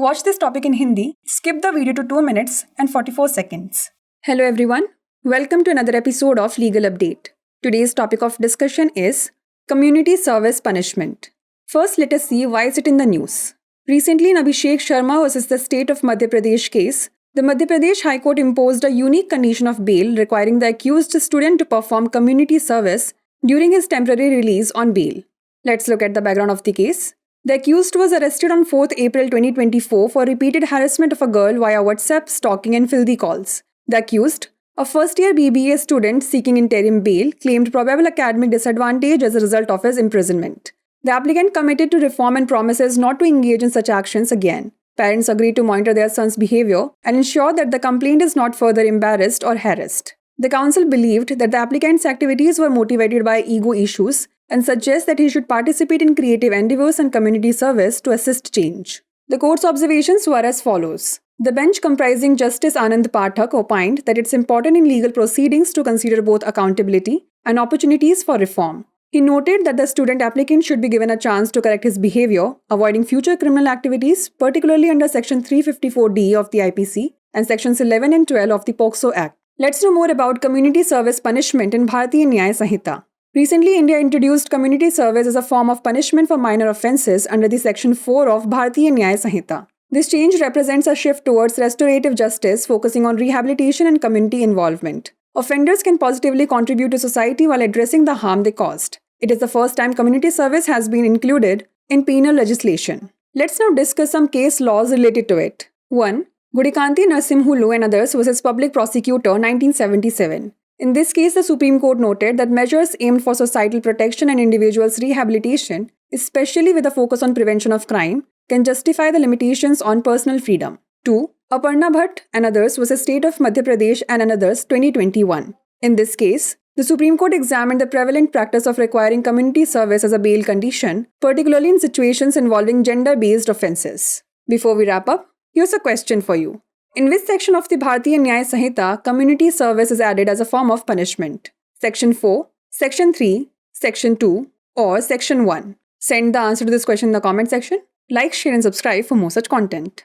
watch this topic in Hindi, skip the video to 2 minutes and 44 seconds. Hello everyone, welcome to another episode of Legal Update. Today's topic of discussion is Community Service Punishment. First, let us see why is it in the news. Recently in Abhishek Sharma vs. the State of Madhya Pradesh case, the Madhya Pradesh High Court imposed a unique condition of bail requiring the accused student to perform community service during his temporary release on bail. Let's look at the background of the case. The accused was arrested on 4th April 2024 for repeated harassment of a girl via WhatsApp, stalking and filthy calls. The accused, a first-year BBA student seeking interim bail, claimed probable academic disadvantage as a result of his imprisonment. The applicant committed to reform and promises not to engage in such actions again. Parents agreed to monitor their son's behavior and ensure that the complainant is not further embarrassed or harassed. The counsel believed that the applicant's activities were motivated by ego issues and suggests that he should participate in creative endeavors and community service to assist change. The court's observations were as follows. The bench comprising Justice Anand Pathak opined that it's important in legal proceedings to consider both accountability and opportunities for reform. He noted that the student applicant should be given a chance to correct his behavior, avoiding future criminal activities, particularly under Section 354D of the IPC and Sections 11 and 12 of the POCSO Act. Let's know more about community service punishment in Bharatiya Nyaya Sanhita. Recently, India introduced community service as a form of punishment for minor offences under the Section 4 of Bharatiya Nyaya Sanhita. This change represents a shift towards restorative justice, focusing on rehabilitation and community involvement. Offenders can positively contribute to society while addressing the harm they caused. It is the first time community service has been included in penal legislation. Let's now discuss some case laws related to it. 1. Gudikanti Narasimhulu and others vs. Public Prosecutor 1977. In this case, the Supreme Court noted that measures aimed for societal protection and individuals' rehabilitation, especially with a focus on prevention of crime, can justify the limitations on personal freedom. 2. Aparna Bhatt and others vs. State of Madhya Pradesh and others 2021. In this case, the Supreme Court examined the prevalent practice of requiring community service as a bail condition, particularly in situations involving gender-based offences. Before we wrap up, here's a question for you. In which section of the Bharatiya Nyaya Sanhita community service is added as a form of punishment? Section 4, Section 3, Section 2 or Section 1? Send the answer to this question in the comment section. Like, share and subscribe for more such content.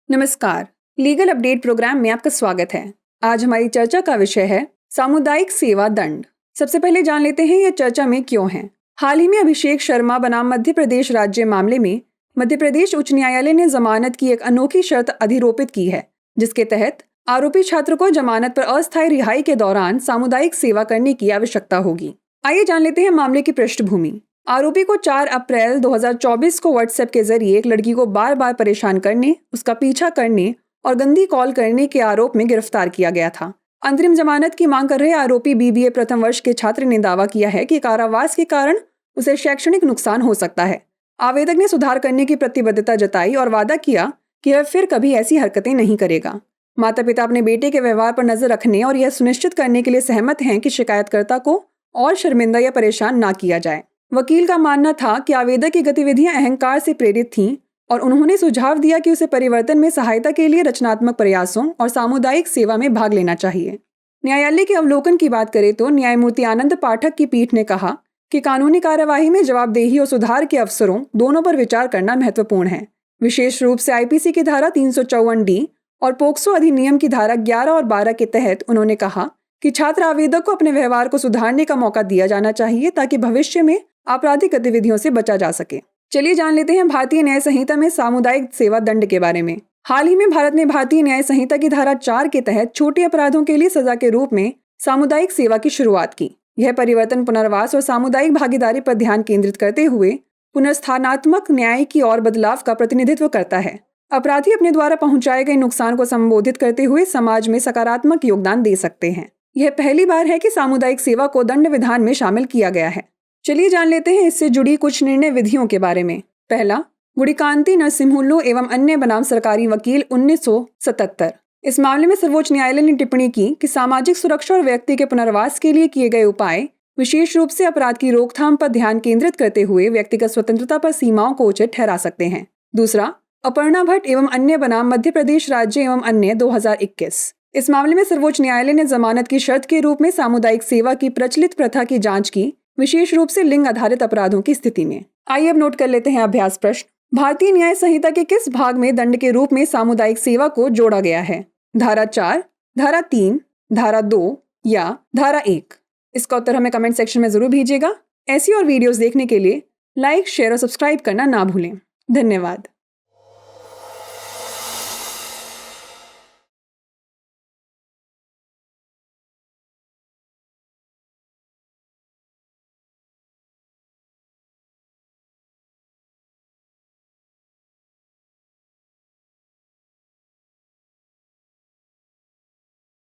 नमस्कार, legal update programme में आपका स्वागत है। आज हमारी चर्चा का विषय है सामुदायिक सेवा दंड। सबसे पहले जान लेते हैं यह चर्चा में क्यों है। हाल ही में अभिषेक शर्मा बनाम मध्य प्रदेश राज्य मामले में मध्य प्रदेश उच्च न्यायालय ने जमानत की एक अनोखी शर्त अधिरोपित की है, जिसके तहत आरोपी छात्र को जमानत पर अस्थायी रिहाई के दौरान सामुदायिक सेवा करने की आवश्यकता होगी। आइए जान लेते हैं मामले की पृष्ठभूमि। आरोपी को 4 अप्रैल 2024 को व्हाट्सएप के जरिए एक लड़की को बार बार परेशान करने, उसका पीछा करने और गंदी कॉल करने के आरोप में गिरफ्तार किया गया था। अंतरिम जमानत की मांग कर रहे आरोपी बीबीए प्रथम वर्ष के छात्र ने दावा किया है कि कारावास के कारण उसे शैक्षणिक नुकसान हो सकता है। आवेदक ने सुधार करने की प्रतिबद्धता जताई और वादा किया कि वह फिर कभी ऐसी हरकतें नहीं करेगा। माता पिता अपने बेटे के व्यवहार पर नजर रखने और यह सुनिश्चित करने के लिए सहमत हैं कि शिकायतकर्ता को और शर्मिंदा या परेशान ना किया जाए। वकील का मानना था कि आवेदक की गतिविधियां अहंकार से प्रेरित थीं और उन्होंने सुझाव दिया कि उसे परिवर्तन में सहायता के लिए रचनात्मक प्रयासों और सामुदायिक सेवा में भाग लेना चाहिए। न्यायालय के अवलोकन की बात करें तो न्यायमूर्ति आनंद पाठक की पीठ ने कहा कि कानूनी कार्यवाही में जवाबदेही और सुधार के अवसरों दोनों पर विचार करना महत्वपूर्ण है। विशेष रूप से आईपीसी की धारा 354D और पोक्सो अधिनियम की धारा 11 और 12 के तहत उन्होंने कहा कि छात्र आवेदक को अपने व्यवहार को सुधारने का मौका दिया जाना चाहिए ताकि भविष्य में आपराधिक गतिविधियों से बचा जा सके। चलिए जान लेते हैं भारतीय न्याय संहिता में सामुदायिक सेवा दंड के बारे में। हाल ही में भारत ने भारतीय न्याय संहिता की धारा 4 के तहत छोटे अपराधों के लिए सजा के रूप में सामुदायिक सेवा की शुरुआत की। यह परिवर्तन, पुनर्वास और सामुदायिक भागीदारी पर ध्यान केंद्रित करते हुए पुनर्स्थानात्मक न्याय की ओर बदलाव का प्रतिनिधित्व करता है। अपराधी अपने द्वारा पहुंचाए गए नुकसान को संबोधित करते हुए समाज में सकारात्मक योगदान दे सकते हैं। यह पहली बार है कि सामुदायिक सेवा को दंड विधान में शामिल किया गया है। चलिए जान लेते हैं इससे जुड़ी कुछ निर्णय विधियों के बारे में। पहला, गुडिकांति नरसिम्हुल्लू एवं अन्य बनाम सरकारी वकील 1977। इस मामले में सर्वोच्च न्यायालय ने टिप्पणी की कि सामाजिक सुरक्षा और व्यक्ति के पुनर्वास के लिए किए गए उपाय विशेष रूप से अपराध की रोकथाम पर ध्यान केंद्रित करते हुए व्यक्तिगत स्वतंत्रता पर सीमाओं को उचित ठहरा सकते हैं। दूसरा, अपर्णा भट्ट एवं अन्य बनाम मध्य प्रदेश राज्य एवं अन्य 2021। इस मामले में सर्वोच्च न्यायालय ने जमानत की शर्त के रूप में सामुदायिक सेवा की प्रचलित प्रथा की जांच की, विशेष रूप से लिंग आधारित अपराधों की स्थिति में। आइए अब नोट कर लेते हैं अभ्यास प्रश्न। भारतीय न्याय संहिता के किस भाग में दंड के रूप में सामुदायिक सेवा को जोड़ा गया है? धारा 4, धारा 3, धारा 2 या धारा 1? इसका उत्तर हमें कमेंट सेक्शन में जरूर भेजिएगा। ऐसी और वीडियोस देखने के लिए लाइक, शेयर और सब्सक्राइब करना ना भूलें। धन्यवाद।